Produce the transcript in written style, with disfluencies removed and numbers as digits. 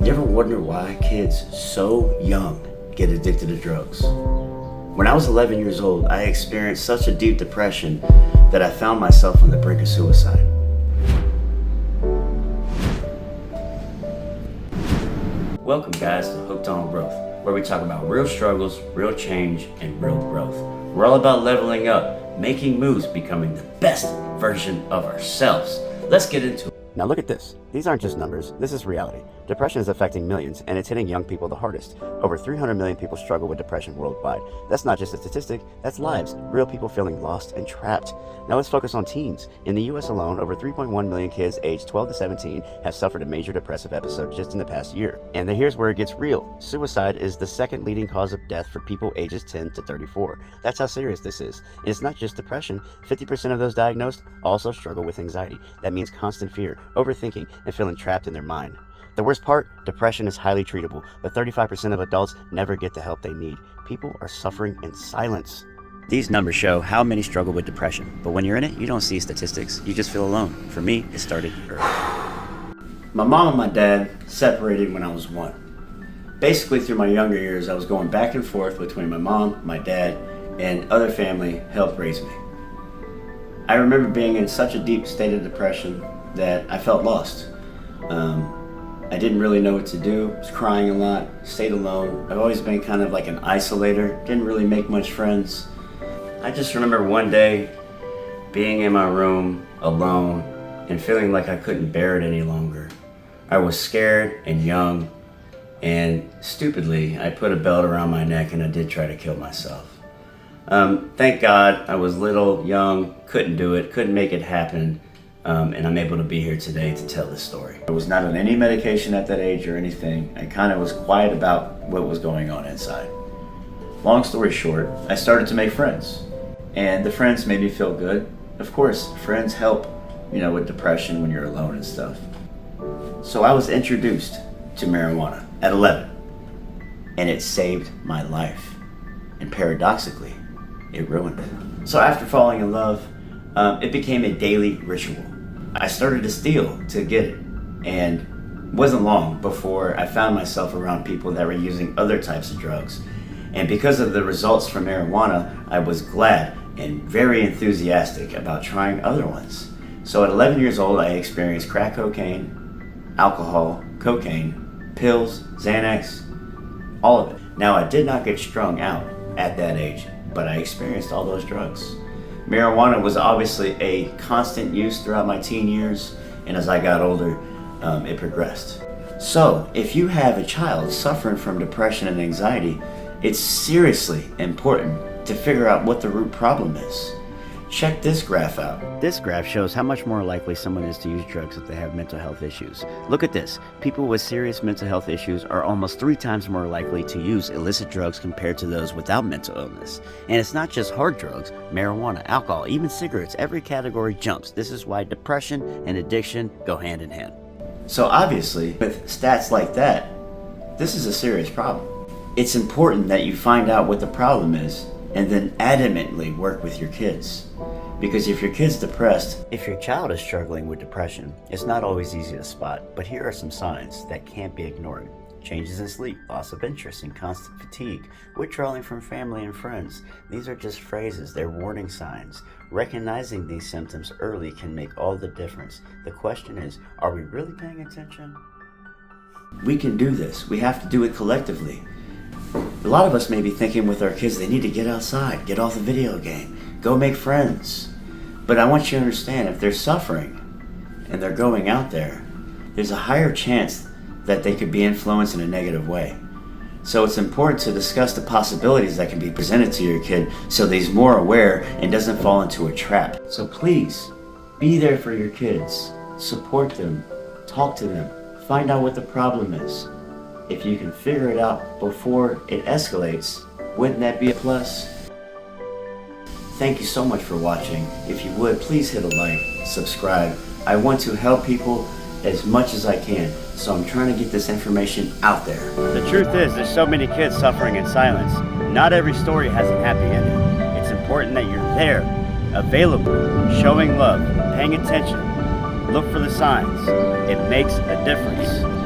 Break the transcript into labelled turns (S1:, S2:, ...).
S1: You ever wonder why kids so young get addicted to drugs? When I was 11 years old, I experienced such a deep depression that I found myself on the brink of suicide. Welcome guys to Hooked on Growth, where we talk about real struggles, real change, and real growth. We're all about leveling up, making moves, becoming the best version of ourselves. Let's get into it. Now look at this. These aren't just numbers, this is reality. Depression is affecting millions, and it's hitting young people the hardest. Over 300 million people struggle with depression worldwide. That's not just a statistic, that's lives. Real people feeling lost and trapped. Now let's focus on teens. In the US alone, over 3.1 million kids aged 12 to 17 have suffered a major depressive episode just in the past year. And here's where it gets real. Suicide is the second leading cause of death for people ages 10 to 34. That's how serious this is. And it's not just depression. 50% of those diagnosed also struggle with anxiety. That means constant fear, overthinking, and feeling trapped in their mind. The worst part, depression is highly treatable, but 35% of adults never get the help they need. People are suffering in silence. These numbers show how many struggle with depression, but when you're in it, you don't see statistics, you just feel alone. For me, it started early. My mom and my dad separated when I was 1. Basically, through my younger years, I was going back and forth between my mom, my dad, and other family helped raise me. I remember being in such a deep state of depression that I felt lost. I didn't really know what to do, was crying a lot, stayed alone. I've always been kind of like an isolator, didn't really make much friends. I just remember one day being in my room alone and feeling like I couldn't bear it any longer. I was scared and young, and stupidly I put a belt around my neck and I did try to kill myself. Thank God I was little, young, couldn't do it, couldn't make it happen. And I'm able to be here today to tell this story. I was not on any medication at that age or anything. I kind of was quiet about what was going on inside. Long story short, I started to make friends. And the friends made me feel good. Of course, friends help, with depression when you're alone and stuff. So I was introduced to marijuana at 11. And it saved my life. And paradoxically, it ruined it. So after falling in love, it became a daily ritual. I started to steal to get it, and it wasn't long before I found myself around people that were using other types of drugs. And because of the results from marijuana, I was glad and very enthusiastic about trying other ones. So at 11 years old, I experienced crack cocaine, alcohol, cocaine, pills, Xanax, all of it. Now, I did not get strung out at that age, but I experienced all those drugs. Marijuana was obviously a constant use throughout my teen years, and as I got older, it progressed. So, if you have a child suffering from depression and anxiety, it's seriously important to figure out what the root problem is. Check this graph out. This graph shows how much more likely someone is to use drugs if they have mental health issues. Look at this. People with serious mental health issues are almost 3 times more likely to use illicit drugs compared to those without mental illness. And it's not just hard drugs, marijuana, alcohol, even cigarettes, every category jumps. This is why depression and addiction go hand in hand. So obviously, with stats like that, this is a serious problem. It's important that you find out what the problem is and then adamantly work with your kids. Because if your kid's depressed, if your child is struggling with depression, it's not always easy to spot, but here are some signs that can't be ignored. Changes in sleep, loss of interest and constant fatigue, withdrawing from family and friends. These are just phrases, they're warning signs. Recognizing these symptoms early can make all the difference. The question is, are we really paying attention? We can do this. We have to do it collectively. A lot of us may be thinking with our kids, they need to get outside, get off the video game, go make friends. But I want you to understand, if they're suffering and they're going out there, there's a higher chance that they could be influenced in a negative way. So it's important to discuss the possibilities that can be presented to your kid so that he's more aware and doesn't fall into a trap. So please, be there for your kids, support them, talk to them, find out what the problem is. If you can figure it out before it escalates, wouldn't that be a plus? Thank you so much for watching. If you would, please hit a like, subscribe. I want to help people as much as I can, so I'm trying to get this information out there. The truth is, there's so many kids suffering in silence. Not every story has a happy ending. It's important that you're there, available, showing love, paying attention. Look for the signs. It makes a difference.